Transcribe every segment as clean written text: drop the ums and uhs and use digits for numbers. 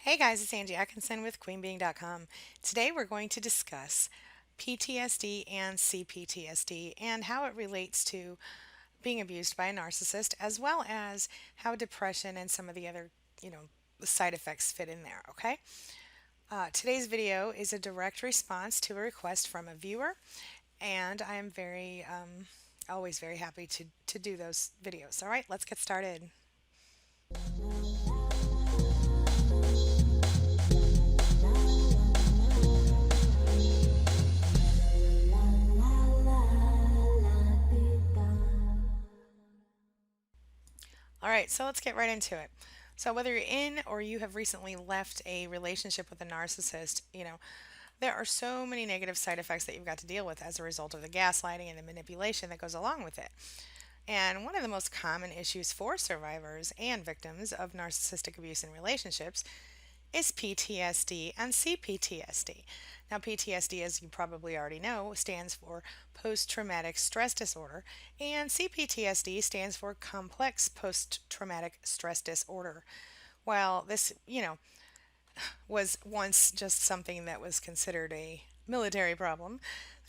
Hey guys, it's Angie Atkinson with QueenBeing.com. Today we're going to discuss PTSD and C-PTSD and how it relates to being abused by a narcissist, as well as how depression and some of the other, side effects fit in there, okay? Today's video is a direct response to a request from a viewer, and I am always very happy to do those videos. All right, let's get started. All right, so let's get right into it. So, whether you're in or you have recently left a relationship with a narcissist, there are so many negative side effects that you've got to deal with as a result of the gaslighting and the manipulation that goes along with it. And one of the most common issues for survivors and victims of narcissistic abuse in relationships is PTSD and C-PTSD. Now, PTSD, as you probably already know, stands for post traumatic stress disorder, and C-PTSD stands for complex post traumatic stress disorder. While this, was once just something that was considered a military problem,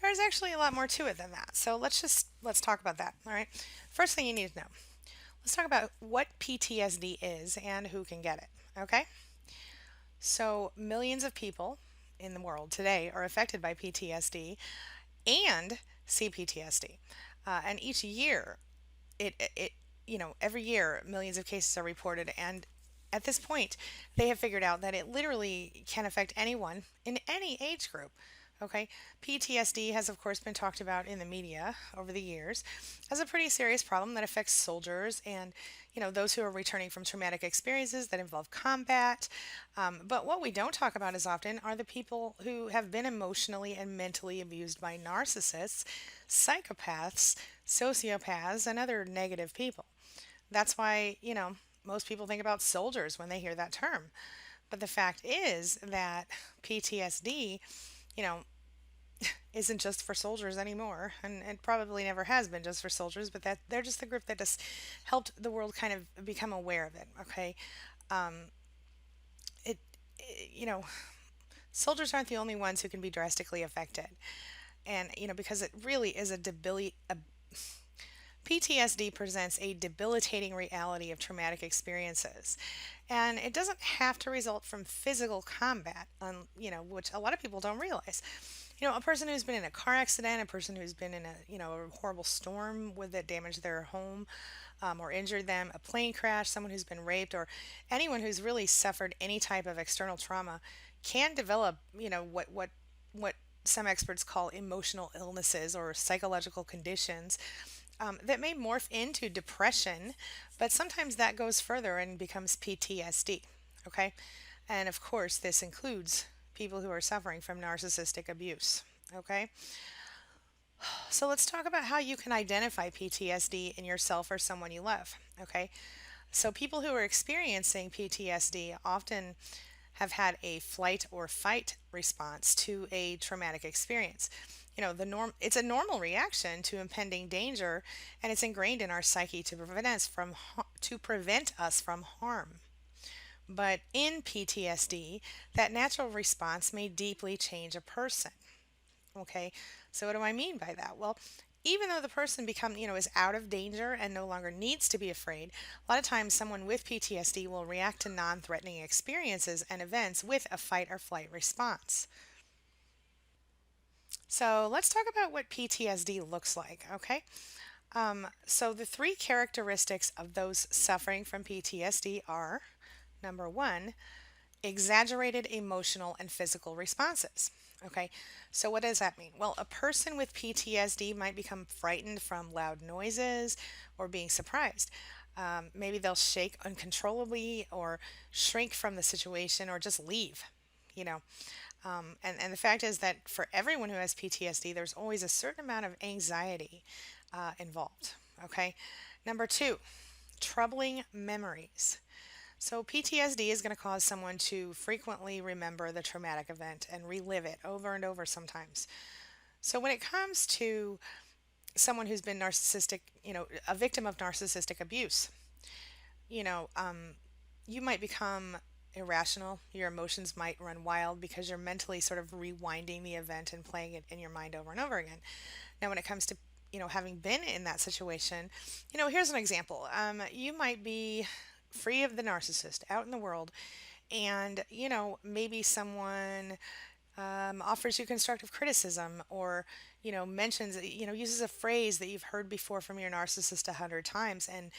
there's actually a lot more to it than that. So let's talk about that. All right. First thing you need to know. Let's talk about what PTSD is and who can get it. Okay? So, millions of people in the world today are affected by PTSD and CPTSD. And each year, every year, millions of cases are reported. And at this point, they have figured out that it literally can affect anyone in any age group. Okay, PTSD has, of course, been talked about in the media over the years as a pretty serious problem that affects soldiers and, those who are returning from traumatic experiences that involve combat. But what we don't talk about as often are the people who have been emotionally and mentally abused by narcissists, psychopaths, sociopaths, and other negative people. That's why, most people think about soldiers when they hear that term. But the fact is that PTSD, you know, isn't just for soldiers anymore, and it probably never has been just for soldiers. But that they're just the group that has helped the world kind of become aware of it. Okay, it, you know, soldiers aren't the only ones who can be drastically affected, and because it really is a PTSD presents a debilitating reality of traumatic experiences. And it doesn't have to result from physical combat, which a lot of people don't realize. A person who's been in a car accident, a person who's been in a horrible storm with that damaged their home, or injured them, a plane crash, someone who's been raped, or anyone who's really suffered any type of external trauma can develop, what some experts call emotional illnesses or psychological conditions that may morph into depression, but sometimes that goes further and becomes PTSD. Okay. And of course, this includes people who are suffering from narcissistic abuse. Okay. So let's talk about how you can identify PTSD in yourself or someone you love. Okay. So people who are experiencing PTSD often have had a flight or fight response to a traumatic experience. It's a normal reaction to impending danger, and it's ingrained in our psyche to prevent us from harm. But in PTSD, that natural response may deeply change a person. Okay, so what do I mean by that? Well, even though the person is out of danger and no longer needs to be afraid, a lot of times someone with PTSD will react to non-threatening experiences and events with a fight or flight response. So let's talk about what PTSD looks like, okay? So the three characteristics of those suffering from PTSD are number one, exaggerated emotional and physical responses. Okay, so what does that mean? Well, a person with PTSD might become frightened from loud noises or being surprised. Maybe they'll shake uncontrollably or shrink from the situation or just leave, you know. And the fact is that for everyone who has PTSD, there's always a certain amount of anxiety involved. Okay, number two, troubling memories. So, PTSD is going to cause someone to frequently remember the traumatic event and relive it over and over sometimes. So, when it comes to someone who's been narcissistic, a victim of narcissistic abuse, you know, um, you might become irrational. Your emotions might run wild because you're mentally sort of rewinding the event and playing it in your mind over and over again. Now, when it comes to having been in that situation, here's an example. You might be free of the narcissist out in the world, and maybe someone offers you constructive criticism, or mentions, uses a phrase that you've heard before from your narcissist 100 times, and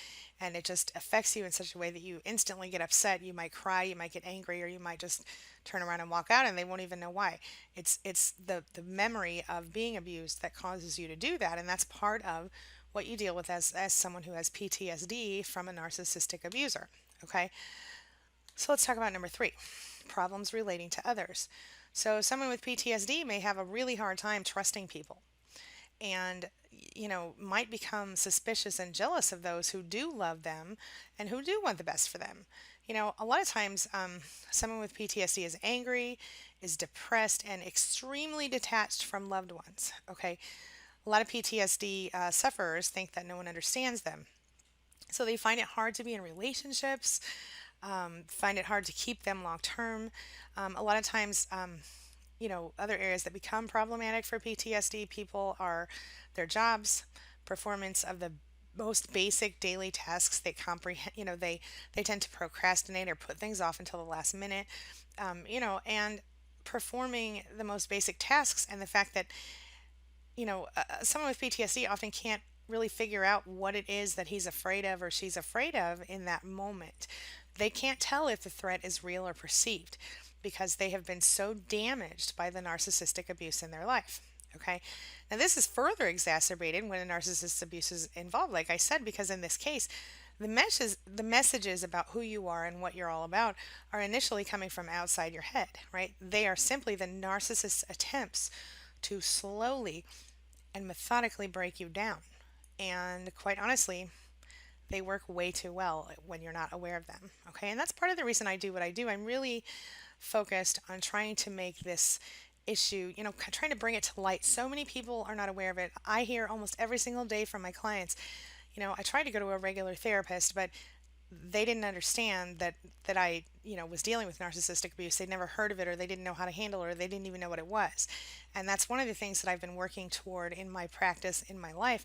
it just affects you in such a way that you instantly get upset. You might cry, you might get angry, or you might just turn around and walk out, and they won't even know why. It's the memory of being abused that causes you to do that, and that's part of what you deal with as someone who has PTSD from a narcissistic abuser. Okay, so let's talk about number three, problems relating to others. So, someone with PTSD may have a really hard time trusting people, and might become suspicious and jealous of those who do love them and who do want the best for them. A lot of times, someone with PTSD is angry, is depressed, and extremely detached from loved ones. Okay, a lot of PTSD sufferers think that no one understands them, so they find it hard to be in relationships, find it hard to keep them long term. A lot of times, other areas that become problematic for PTSD people are their jobs, performance of the most basic daily tasks they comprehend. They tend to procrastinate or put things off until the last minute, and performing the most basic tasks, and the fact that someone with PTSD often can't really figure out what it is that he's afraid of or she's afraid of in that moment. They can't tell if the threat is real or perceived because they have been so damaged by the narcissistic abuse in their life. Okay. Now, this is further exacerbated when a narcissist's abuse is involved, like I said, because in this case, the messages about who you are and what you're all about are initially coming from outside your head, right? They are simply the narcissist's attempts to slowly and methodically break you down. And quite honestly, they work way too well when you're not aware of them. Okay, and that's part of the reason I do what I do. I'm really focused on trying to make this issue, trying to bring it to light. So many people are not aware of it. I hear almost every single day from my clients, I try to go to a regular therapist, but they didn't understand that I, was dealing with narcissistic abuse. They'd never heard of it, or they didn't know how to handle it, or they didn't even know what it was. And that's one of the things that I've been working toward in my practice, in my life,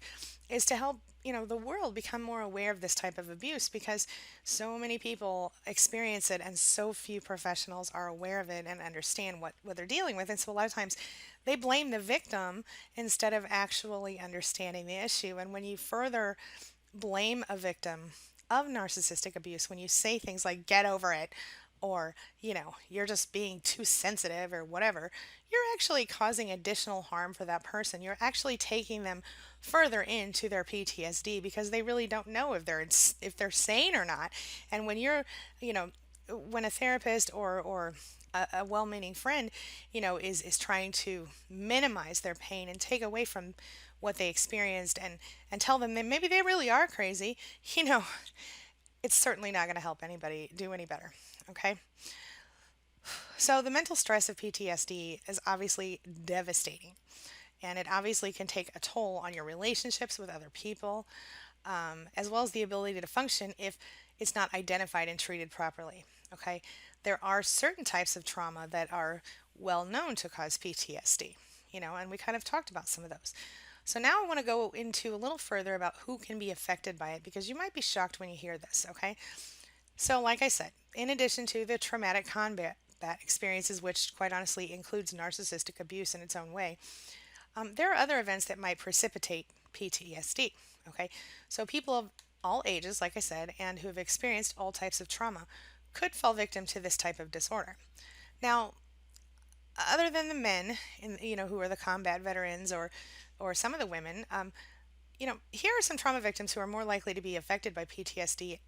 is to help, the world become more aware of this type of abuse, because so many people experience it and so few professionals are aware of it and understand what they're dealing with. And so a lot of times they blame the victim instead of actually understanding the issue. And when you further blame a victim of narcissistic abuse, when you say things like get over it, or you're just being too sensitive or whatever, you're actually causing additional harm for that person. You're actually taking them further into their PTSD because they really don't know if they're sane or not. And when you know when a therapist or a well-meaning friend, is trying to minimize their pain and take away from what they experienced, and tell them that maybe they really are crazy, it's certainly not going to help anybody do any better. Okay? So the mental stress of PTSD is obviously devastating, and it obviously can take a toll on your relationships with other people, as well as the ability to function if it's not identified and treated properly. Okay? There are certain types of trauma that are well known to cause PTSD, and we kind of talked about some of those. So now I want to go into a little further about who can be affected by it, because you might be shocked when you hear this. Okay? So, like I said, in addition to the traumatic combat experiences, which quite honestly includes narcissistic abuse in its own way, there are other events that might precipitate PTSD. Okay, so people of all ages, like I said, and who have experienced all types of trauma could fall victim to this type of disorder. Now, other than the men, who are the combat veterans, or some of the women, here are some trauma victims who are more likely to be affected by PTSD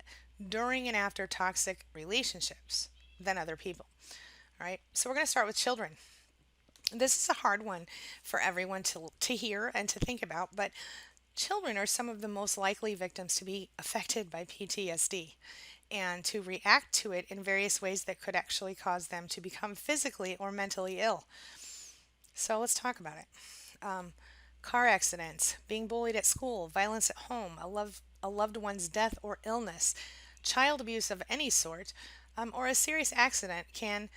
during and after toxic relationships than other people. All right, so we're going to start with children. This is a hard one for everyone to hear and to think about, but children are some of the most likely victims to be affected by PTSD and to react to it in various ways that could actually cause them to become physically or mentally ill. So let's talk about it. Car accidents, being bullied at school, violence at home, a loved one's death or illness, child abuse of any sort, or a serious accident can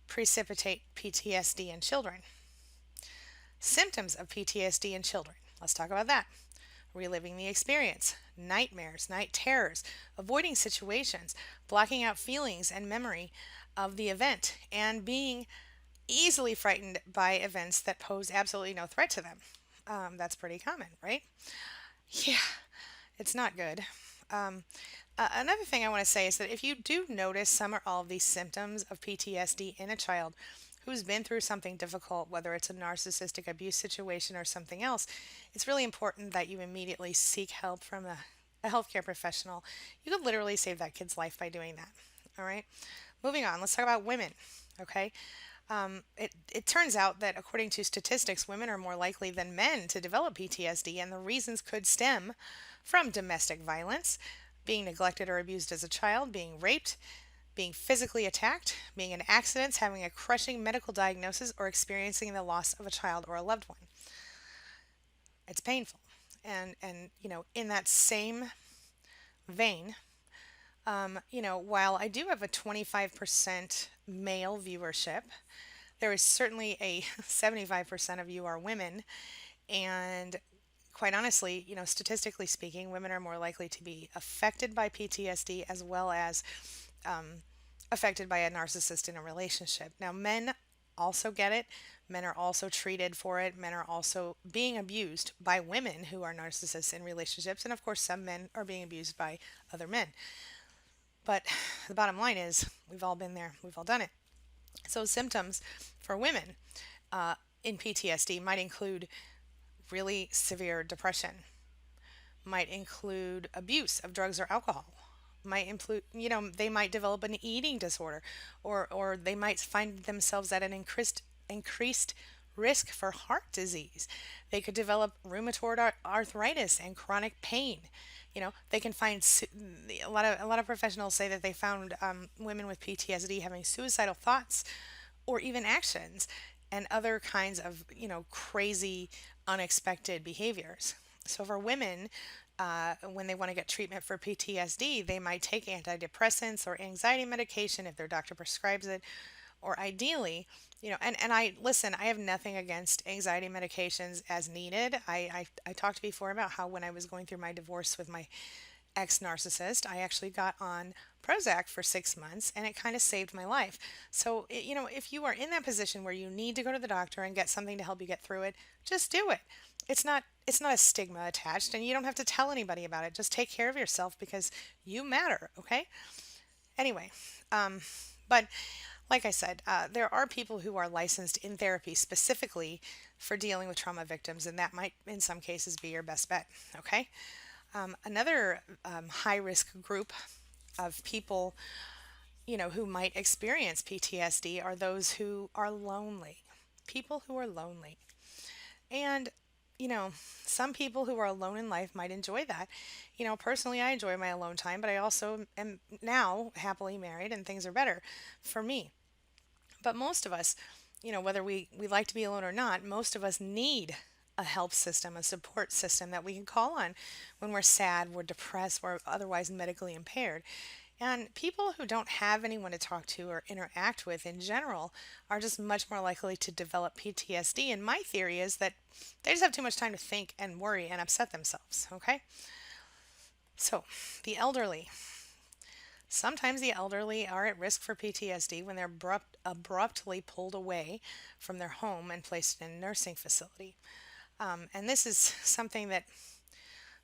precipitate PTSD in children. Symptoms of PTSD in children. Let's talk about that. Reliving the experience, nightmares, night terrors, avoiding situations, blocking out feelings and memory of the event, and being easily frightened by events that pose absolutely no threat to them. That's pretty common, right? Yeah, it's not good. Um, Another thing I want to say is that if you do notice some or all of these symptoms of PTSD in a child who's been through something difficult, whether it's a narcissistic abuse situation or something else, it's really important that you immediately seek help from a healthcare professional. You could literally save that kid's life by doing that. All right. Moving on, let's talk about women. Okay. It turns out that according to statistics, women are more likely than men to develop PTSD, and the reasons could stem from domestic violence, being neglected or abused as a child, being raped, being physically attacked, being in accidents, having a crushing medical diagnosis, or experiencing the loss of a child or a loved one. It's painful. And in that same vein, while I do have a 25% male viewership, there is certainly a 75% of you are women. And quite honestly, statistically speaking, women are more likely to be affected by PTSD as well as affected by a narcissist in a relationship. Now, men also get it. Men are also treated for it. Men are also being abused by women who are narcissists in relationships. And of course, some men are being abused by other men. But the bottom line is, we've all been there, we've all done it. So, symptoms for women in PTSD might include really severe depression, might include abuse of drugs or alcohol, might include, they might develop an eating disorder, or they might find themselves at an increased risk for heart disease. They could develop rheumatoid arthritis and chronic pain. They can find a lot of professionals say that they found women with PTSD having suicidal thoughts or even actions and other kinds of crazy unexpected behaviors. So for women, when they want to get treatment for PTSD, they might take antidepressants or anxiety medication if their doctor prescribes it, or ideally, and I listen, I have nothing against anxiety medications as needed. I talked before about how when I was going through my divorce with my ex narcissist, I actually got on Prozac for 6 months and it kind of saved my life. So, if you are in that position where you need to go to the doctor and get something to help you get through it, just do it. It's not a stigma attached and you don't have to tell anybody about it. Just take care of yourself because you matter, okay? Anyway, but like I said, there are people who are licensed in therapy specifically for dealing with trauma victims, and that might, in some cases, be your best bet. Okay. Another high risk group of people, who might experience PTSD are those who are lonely. People who are lonely. And, you know, some people who are alone in life might enjoy that. Personally, I enjoy my alone time, but I also am now happily married and things are better for me. But most of us, whether we like to be alone or not, most of us need a help system, a support system that we can call on when we're sad, we're depressed, we're otherwise medically impaired. And people who don't have anyone to talk to or interact with in general are just much more likely to develop PTSD. And my theory is that they just have too much time to think and worry and upset themselves. Okay? So, the elderly. Sometimes the elderly are at risk for PTSD when they're abruptly pulled away from their home and placed in a nursing facility. And this is something that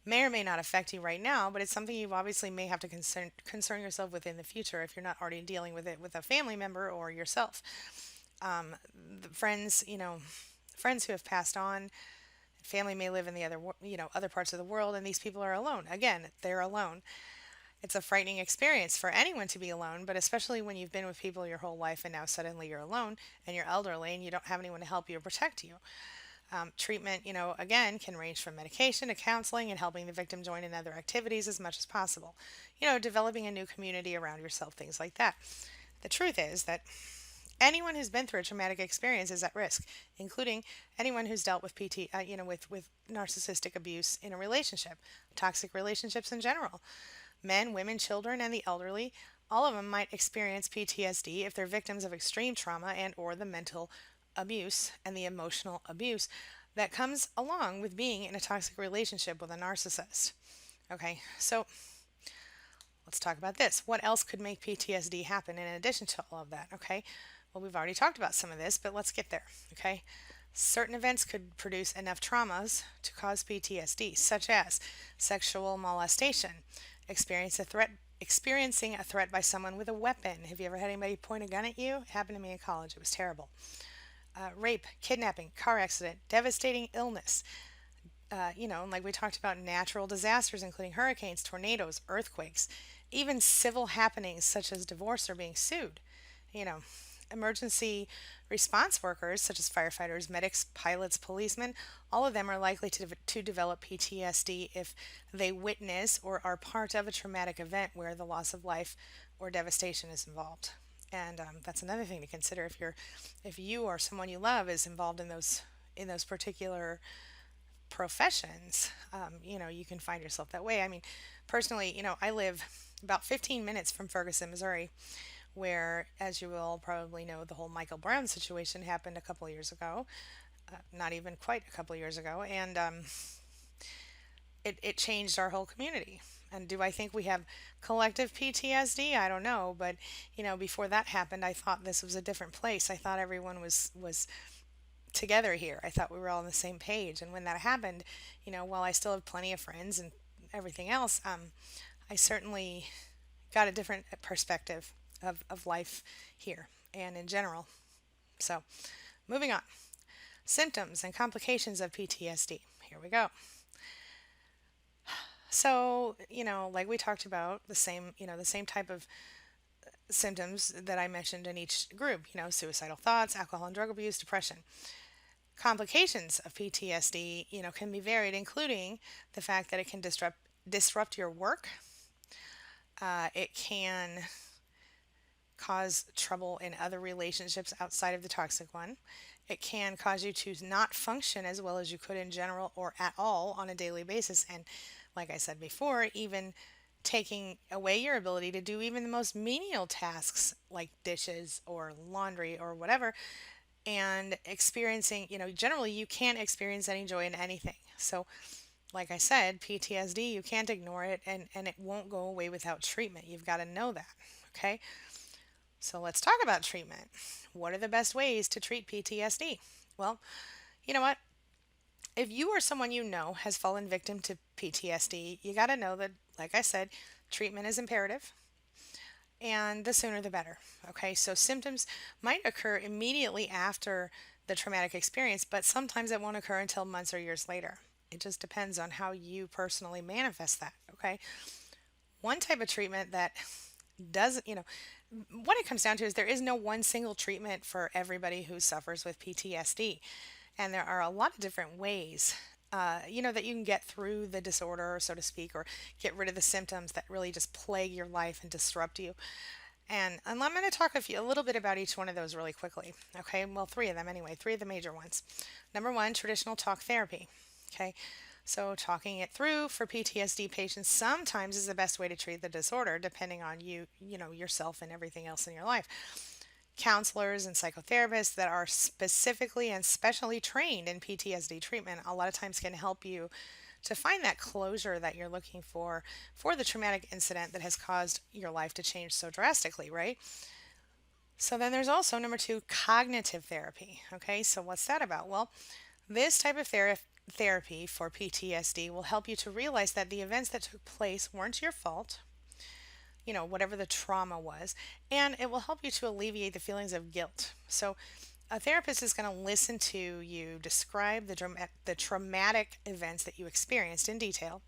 may or may not affect you right now, but it's something you obviously may have to concern yourself with in the future if you're not already dealing with it with a family member or yourself. The friends who have passed on, family may live in the other parts of the world, and these people are alone. Again, they're alone. It's a frightening experience for anyone to be alone, but especially when you've been with people your whole life and now suddenly you're alone and you're elderly and you don't have anyone to help you or protect you. Treatment, again, can range from medication to counseling and helping the victim join in other activities as much as possible. Developing a new community around yourself, things like that. The truth is that anyone who's been through a traumatic experience is at risk, including anyone who's dealt with with narcissistic abuse in a relationship, toxic relationships in general. Men, women, children, and the elderly All of them might experience PTSD if they're victims of extreme trauma and or the mental abuse and the emotional abuse that comes along with being in a toxic relationship with a narcissist. Okay, so let's talk about this. What else could make PTSD happen in addition to all of that? Okay, well, we've already talked about some of this, but let's get there. Okay, certain events could produce enough traumas to cause PTSD, such as sexual molestation, experiencing a threat by someone with a weapon. Have you ever had anybody point a gun at you? It happened to me in college. It was terrible. Rape, kidnapping, car accident, devastating illness. Like we talked about, natural disasters, including hurricanes, tornadoes, earthquakes, even civil happenings such as divorce or being sued. You know, emergency response workers such as firefighters, medics, pilots, policemen, all of them are likely to develop PTSD if they witness or are part of a traumatic event where the loss of life or devastation is involved. And that's another thing to consider if you or someone you love is involved in those particular professions. You can find yourself that way. I mean, personally, I live about 15 minutes from Ferguson, Missouri, where, as you will probably know, the whole Michael Brown situation happened a couple of years ago, not even quite a couple of years ago, and it changed our whole community. And do I think we have collective PTSD? I don't know, but before that happened, I thought this was a different place. I thought everyone was together here. I thought we were all on the same page. And when that happened, while I still have plenty of friends and everything else, I certainly got a different perspective of life here and in general. So, moving on. Symptoms and complications of PTSD. Here we go. So, like we talked about, the same type of symptoms that I mentioned in each group, suicidal thoughts, alcohol and drug abuse, depression. Complications of PTSD, can be varied, including the fact that it can disrupt your work. It can cause trouble in other relationships outside of the toxic one. It can cause you to not function as well as you could in general or at all on a daily basis. And like I said before, even taking away your ability to do even the most menial tasks like dishes or laundry or whatever, and experiencing, generally you can't experience any joy in anything. So, like I said, PTSD, you can't ignore it, and it won't go away without treatment. You've got to know that, okay? So let's talk about treatment. What are the best ways to treat PTSD? Well, you know what? If you or someone you know has fallen victim to PTSD, you got to know that, like I said, treatment is imperative, and the sooner the better. Okay, so symptoms might occur immediately after the traumatic experience, but sometimes it won't occur until months or years later. It just depends on how you personally manifest that. Okay, one type of treatment that doesn't, what it comes down to is there is no one single treatment for everybody who suffers with PTSD. And there are a lot of different ways, that you can get through the disorder, so to speak, or get rid of the symptoms that really just plague your life and disrupt you. And I'm going to talk a little bit about each one of those really quickly. Okay, well, three of them anyway, three of the major ones. Number one, traditional talk therapy. Okay, so talking it through for PTSD patients sometimes is the best way to treat the disorder, depending on yourself and everything else in your life. Counselors and psychotherapists that are specifically and specially trained in PTSD treatment a lot of times can help you to find that closure that you're looking for the traumatic incident that has caused your life to change so drastically, right? So then there's also number two, cognitive therapy. Okay, so what's that about? Well, this type of therapy for PTSD will help you to realize that the events that took place weren't your fault, whatever the trauma was, and it will help you to alleviate the feelings of guilt. So, a therapist is going to listen to you describe the traumatic events that you experienced in detail,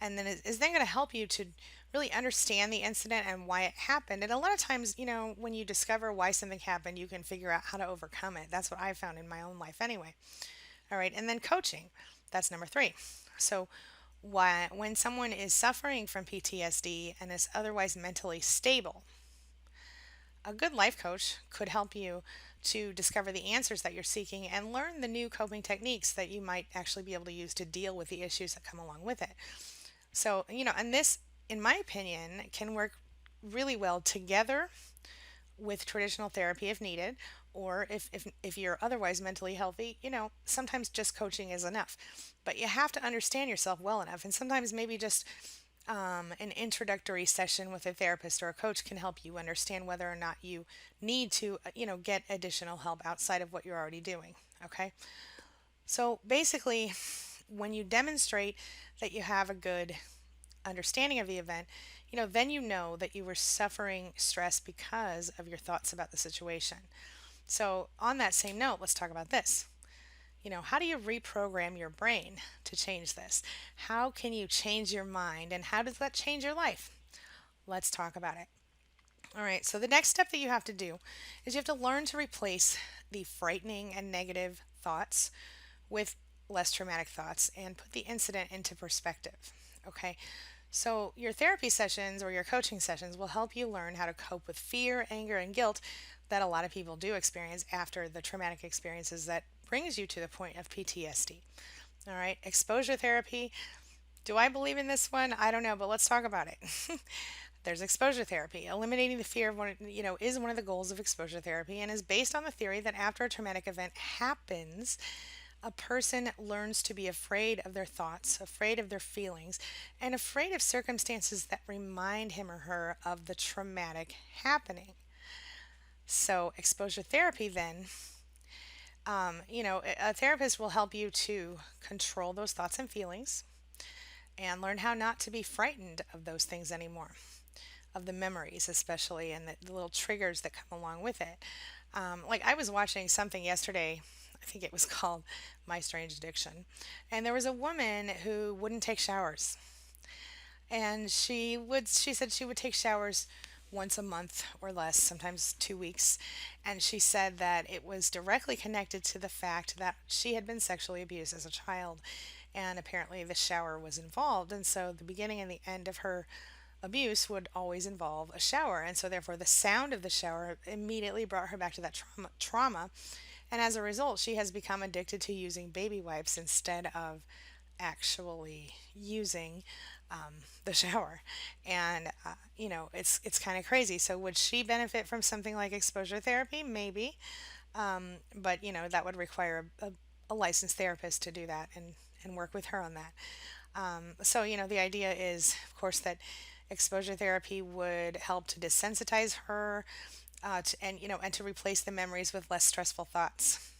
and then is then going to help you to really understand the incident and why it happened. And a lot of times, when you discover why something happened, you can figure out how to overcome it. That's what I found in my own life anyway. All right, and then coaching. That's number three. So, when someone is suffering from PTSD and is otherwise mentally stable, a good life coach could help you to discover the answers that you're seeking and learn the new coping techniques that you might actually be able to use to deal with the issues that come along with it. So, and this, in my opinion, can work really well together with traditional therapy if needed, or if you're otherwise mentally healthy, sometimes just coaching is enough. But you have to understand yourself well enough, and sometimes maybe just an introductory session with a therapist or a coach can help you understand whether or not you need to, get additional help outside of what you're already doing. Okay. So basically, when you demonstrate that you have a good understanding of the event, then you know that you were suffering stress because of your thoughts about the situation. So, on that same note, let's talk about this. How do you reprogram your brain to change this? How can you change your mind and how does that change your life? Let's talk about it. All right, so the next step that you have to do is you have to learn to replace the frightening and negative thoughts with less traumatic thoughts and put the incident into perspective. Okay, so your therapy sessions or your coaching sessions will help you learn how to cope with fear, anger, and guilt that a lot of people do experience after the traumatic experiences that brings you to the point of PTSD. All right, exposure therapy. Do I believe in this one? I don't know, but let's talk about it. There's exposure therapy. Eliminating the fear of is one of the goals of exposure therapy and is based on the theory that after a traumatic event happens, a person learns to be afraid of their thoughts, afraid of their feelings, and afraid of circumstances that remind him or her of the traumatic happening. So, exposure therapy then, a therapist will help you to control those thoughts and feelings and learn how not to be frightened of those things anymore, of the memories, especially, and the little triggers that come along with it. Like I was watching something yesterday, I think it was called My Strange Addiction, and there was a woman who wouldn't take showers. And she said she would take showers once a month or less, sometimes 2 weeks. And she said that it was directly connected to the fact that she had been sexually abused as a child. And apparently the shower was involved. And so the beginning and the end of her abuse would always involve a shower. And so therefore the sound of the shower immediately brought her back to that trauma. And as a result, she has become addicted to using baby wipes instead of actually using the shower. And it's kind of crazy. So would she benefit from something like exposure therapy? Maybe. But that would require a licensed therapist to do that and work with her on that. So the idea is, of course, that exposure therapy would help to desensitize her, and to replace the memories with less stressful thoughts.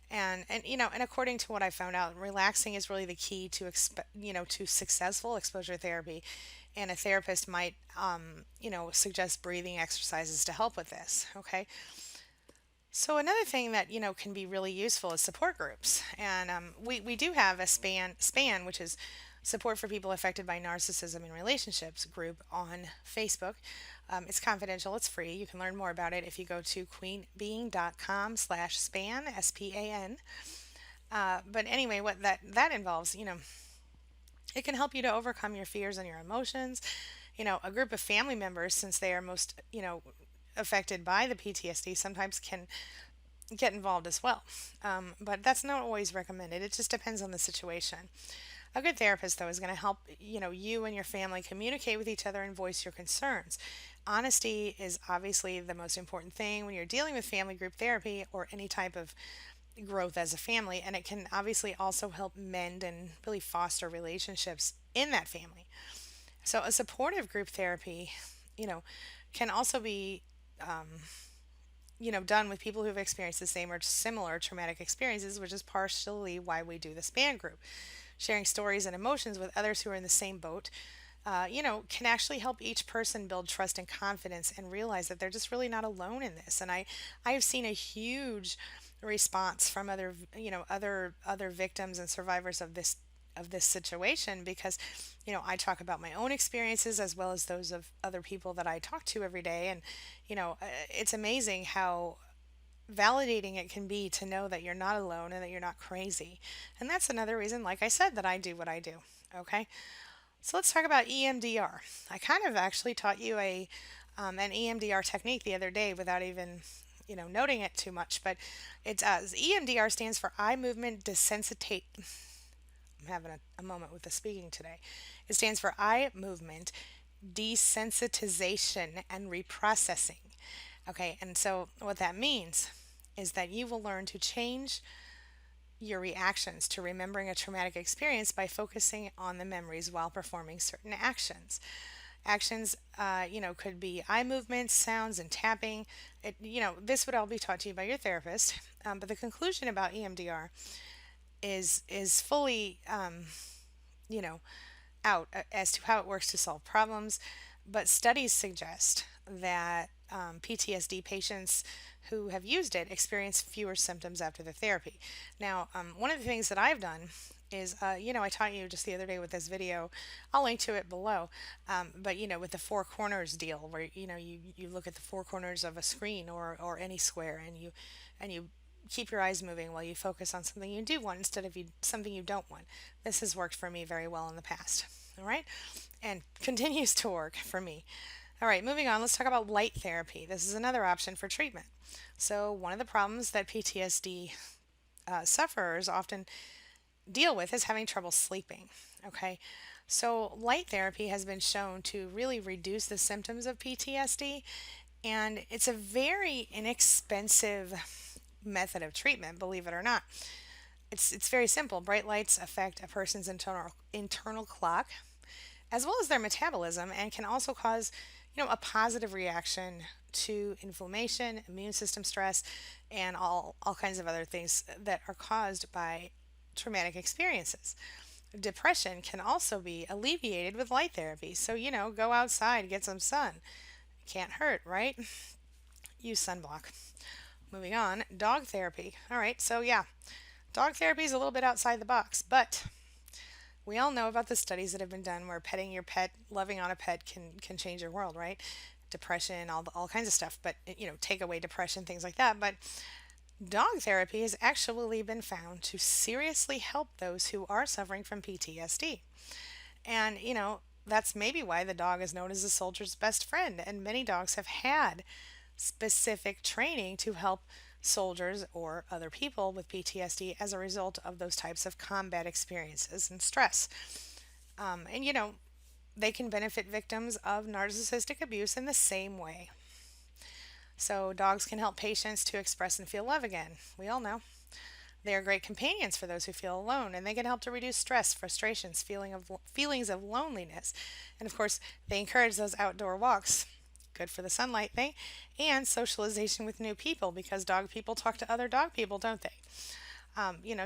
And according to what I found out, relaxing is really the key to to successful exposure therapy. And a therapist might suggest breathing exercises to help with this. Okay. So another thing that can be really useful is support groups, and we do have a span, which is support for people affected by narcissism in relationships group on Facebook. It's confidential. It's free. You can learn more about it if you go to queenbeing.com/span, SPAN. But anyway, what that involves, it can help you to overcome your fears and your emotions. A group of family members, since they are most, affected by the PTSD, sometimes can get involved as well. But that's not always recommended. It just depends on the situation. A good therapist, though, is going to help you and your family communicate with each other and voice your concerns. Honesty is obviously the most important thing when you're dealing with family group therapy or any type of growth as a family, and it can obviously also help mend and really foster relationships in that family. So, a supportive group therapy, can also be done with people who have experienced the same or similar traumatic experiences, which is partially why we do the SPAN group. Sharing stories and emotions with others who are in the same boat, can actually help each person build trust and confidence and realize that they're just really not alone in this. And I have seen a huge response from other victims and survivors of this situation because I talk about my own experiences as well as those of other people that I talk to every day, and it's amazing how validating it can be to know that you're not alone and that you're not crazy. And that's another reason, like I said, that I do what I do. Okay, so let's talk about EMDR. I kind of actually taught you an EMDR technique the other day without even noting it too much, but it's EMDR stands for eye movement desensitization. I'm having a moment with the speaking today. It stands for eye movement desensitization and reprocessing. Okay, and so what that means is that you will learn to change your reactions to remembering a traumatic experience by focusing on the memories while performing certain actions. Actions, could be eye movements, sounds, and tapping. This would all be taught to you by your therapist. But the conclusion about EMDR is fully, you know, out as to how it works to solve problems. But studies suggest that PTSD patients who have used it experience fewer symptoms after the therapy. Now, one of the things that I've done is, I taught you just the other day with this video. I'll link to it below. But with the four corners deal, where you look at the four corners of a screen or any square, and you keep your eyes moving while you focus on something you do want instead of something you don't want. This has worked for me very well in the past. All right, and continues to work for me. All right, moving on, let's talk about light therapy. This is another option for treatment. So, one of the problems that PTSD sufferers often deal with is having trouble sleeping. Okay, so light therapy has been shown to really reduce the symptoms of PTSD, and it's a very inexpensive method of treatment, believe it or not. It's very simple. Bright lights affect a person's internal clock as well as their metabolism, and can also cause a positive reaction to inflammation, immune system stress, and all kinds of other things that are caused by traumatic experiences. Depression can also be alleviated with light therapy. So, go outside, get some sun. Can't hurt, right? Use sunblock. Moving on, dog therapy. All right, so yeah, dog therapy is a little bit outside the box, but we all know about the studies that have been done where petting your pet, loving on a pet can change your world, right? Depression, all kinds of stuff, but take away depression, things like that. But dog therapy has actually been found to seriously help those who are suffering from PTSD. And, that's maybe why the dog is known as a soldier's best friend. And many dogs have had specific training to help soldiers or other people with PTSD as a result of those types of combat experiences and stress. And they can benefit victims of narcissistic abuse in the same way. So, dogs can help patients to express and feel love again. We all know. They are great companions for those who feel alone, and they can help to reduce stress, frustrations, feelings of loneliness. And of course, they encourage those outdoor walks. Good for the sunlight thing, and socialization with new people, because dog people talk to other dog people, don't they?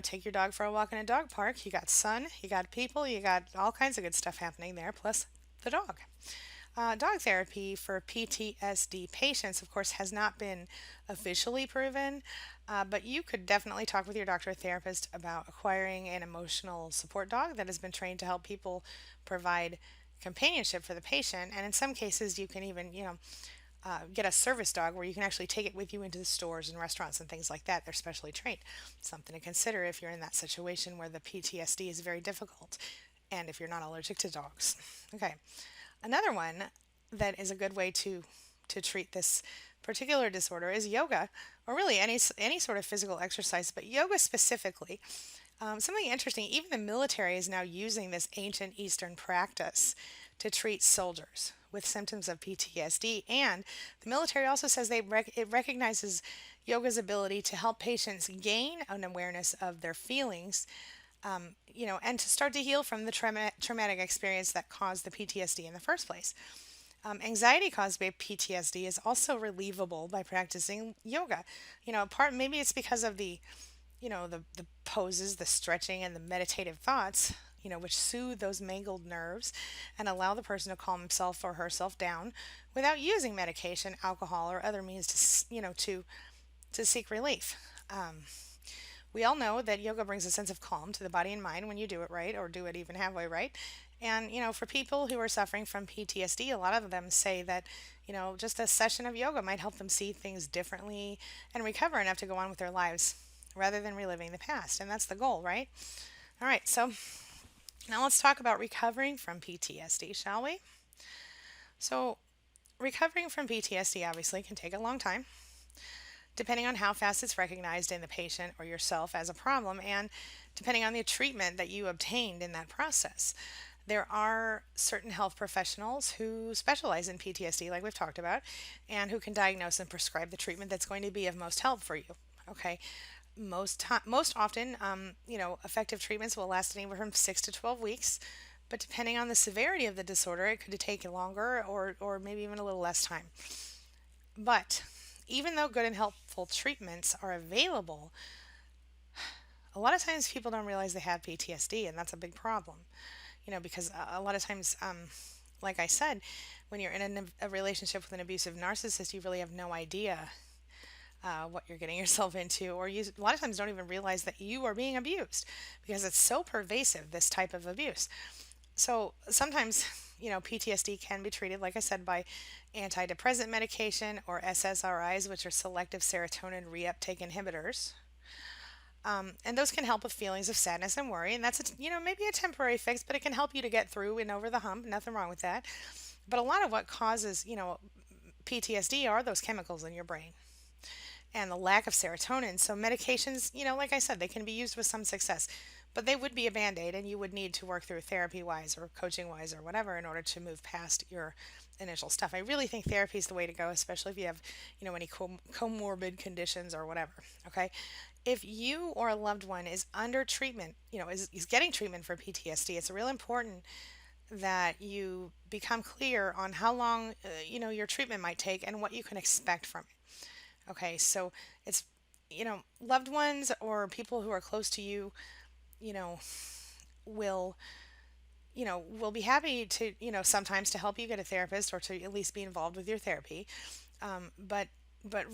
Take your dog for a walk in a dog park. You got sun, you got people, you got all kinds of good stuff happening there, plus the dog. Dog therapy for PTSD patients, of course, has not been officially proven, but you could definitely talk with your doctor or therapist about acquiring an emotional support dog that has been trained to help people provide companionship for the patient. And in some cases, you can even, get a service dog where you can actually take it with you into the stores and restaurants and things like that. They're specially trained. Something to consider if you're in that situation where the PTSD is very difficult and if you're not allergic to dogs. Okay. Another one that is a good way to treat this particular disorder is yoga, or really any sort of physical exercise, but yoga specifically. Something interesting, even the military is now using this ancient Eastern practice to treat soldiers with symptoms of PTSD. And the military also says it recognizes yoga's ability to help patients gain an awareness of their feelings, and to start to heal from the traumatic experience that caused the PTSD in the first place. Anxiety caused by PTSD is also relievable by practicing yoga. Maybe it's because of the poses, the stretching, and the meditative thoughts, which soothe those mangled nerves and allow the person to calm himself or herself down without using medication, alcohol, or other means to seek relief. We all know that yoga brings a sense of calm to the body and mind when you do it right, or do it even halfway right. And, for people who are suffering from PTSD, a lot of them say that, just a session of yoga might help them see things differently and recover enough to go on with their lives rather than reliving the past. And that's the goal, right? All right, so now let's talk about recovering from PTSD, shall we? So, recovering from PTSD obviously can take a long time, depending on how fast it's recognized in the patient or yourself as a problem, and depending on the treatment that you obtained in that process. there are certain health professionals who specialize in PTSD, like we've talked about, and who can diagnose and prescribe the treatment that's going to be of most help for you. Okay, most often, effective treatments will last anywhere from 6 to 12 weeks, but depending on the severity of the disorder, it could take longer or maybe even a little less time. But even though good and helpful treatments are available, a lot of times people don't realize they have PTSD, and that's a big problem. Because a lot of times, like I said, when you're in a relationship with an abusive narcissist, you really have no idea what you're getting yourself into, or you a lot of times don't even realize that you are being abused because it's so pervasive, this type of abuse. So sometimes, PTSD can be treated, like I said, by antidepressant medication or SSRIs, which are selective serotonin reuptake inhibitors. And those can help with feelings of sadness and worry. And that's, maybe a temporary fix, but it can help you to get through and over the hump. Nothing wrong with that. But a lot of what causes, PTSD are those chemicals in your brain and the lack of serotonin. So medications, like I said, they can be used with some success, but they would be a band-aid, and you would need to work through therapy wise or coaching wise or whatever in order to move past your initial stuff. I really think therapy is the way to go, especially if you have, any comorbid conditions or whatever. Okay. If you or a loved one is under treatment, is getting treatment for PTSD, it's real important that you become clear on how long, your treatment might take and what you can expect from it. Okay, so it's, loved ones or people who are close to you, you know, will, will be happy to, sometimes to help you get a therapist or to at least be involved with your therapy. But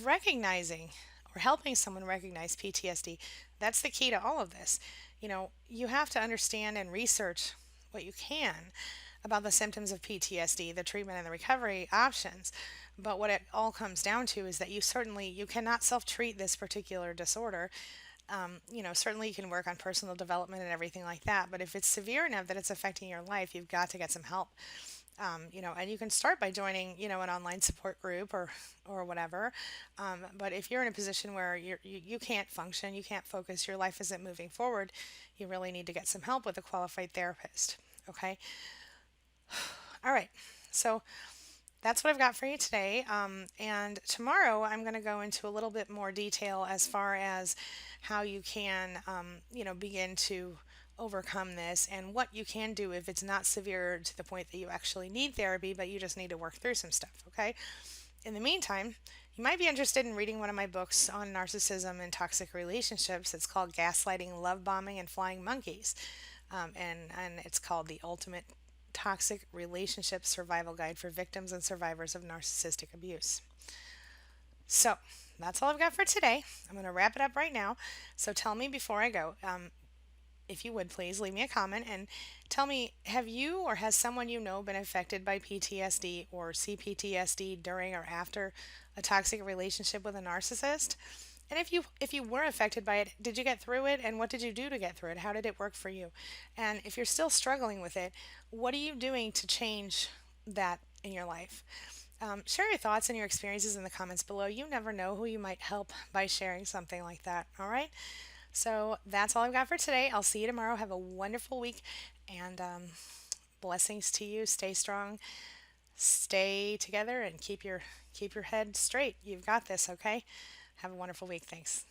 recognizing or helping someone recognize PTSD, that's the key to all of this. You have to understand and research what you can about the symptoms of PTSD, the treatment and the recovery options. But what it all comes down to is that you cannot self-treat this particular disorder. Certainly you can work on personal development and everything like that. But if it's severe enough that it's affecting your life, you've got to get some help. And you can start by joining, an online support group or whatever. But if you're in a position where you can't function, you can't focus, your life isn't moving forward, you really need to get some help with a qualified therapist. Okay. All right. So that's what I've got for you today. And tomorrow I'm going to go into a little bit more detail as far as how you can, begin to overcome this and what you can do if it's not severe to the point that you actually need therapy, but you just need to work through some stuff. Okay. In the meantime, you might be interested in reading one of my books on narcissism and toxic relationships. It's called Gaslighting, Love Bombing, and Flying Monkeys. And it's called The Ultimate Toxic Relationship Survival Guide for Victims and Survivors of Narcissistic Abuse. So that's all I've got for today. I'm going to wrap it up right now. So tell me before I go, if you would please leave me a comment and tell me, have you or has someone you know been affected by PTSD or C-PTSD during or after a toxic relationship with a narcissist? And if you were affected by it, did you get through it, and what did you do to get through it? How did it work for you? And if you're still struggling with it, what are you doing to change that in your life? Share your thoughts and your experiences in the comments below. You never know who you might help by sharing something like that. All right. So that's all I've got for today. I'll see you tomorrow. Have a wonderful week, and blessings to you. Stay strong, stay together, and keep your head straight. You've got this. Okay. Have a wonderful week. Thanks.